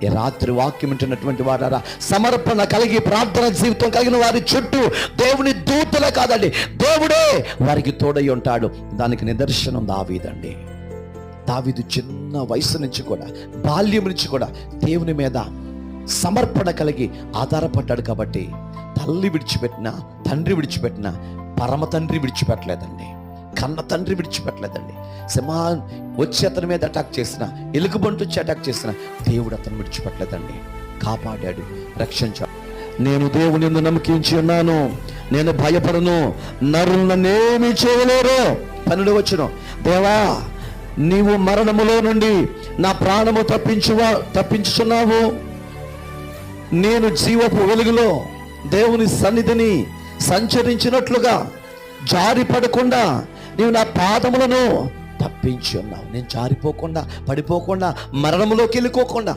ఈ రాత్రి వాక్యం వింటున్నటువంటి వారారా, సమర్పణ కలిగి ప్రార్థన జీవితం కలిగిన వారి చుట్టూ దేవుని దూతలే కాదండి, దేవుడే వారికి తోడై ఉంటాడు. దానికి నిదర్శనం దావీదండి. దావీదు చిన్న వయసు నుంచి కూడా, బాల్యం నుంచి కూడా దేవుని మీద సమర్పణ కలిగి ఆధారపడ్డాడు. కాబట్టి తల్లి విడిచిపెట్టిన, తండ్రి విడిచిపెట్టిన, పరమ తండ్రి విడిచిపెట్టలేదండి, కన్న తండ్రి విడిచిపెట్టలేదండి. సింహాన్ వచ్చి అతని మీద అటాక్ చేసిన, ఎలుగుబంటి వచ్చి అటాక్ చేసిన దేవుడు అతను విడిచిపెట్టలేదండి, కాపాడాడు, రక్షించాడు. నేను దేవుని యందు నమ్మకించి ఉన్నాను, నేను భయపడను, నరులు నన్నేమీ చేయలేరు. 12వ వచనం, దేవా నీవు మరణములో నుండి నా ప్రాణము తప్పించుచున్నావు. నేను జీవపు వెలుగులో దేవుని సన్నిధిని సంచరించినట్లుగా జారిపడకుండా నీవు నా పాదములను తప్పించి ఉన్నావు. నేను జారిపోకుండా, పడిపోకుండా, మరణములోకి వెళ్ళిపోకుండా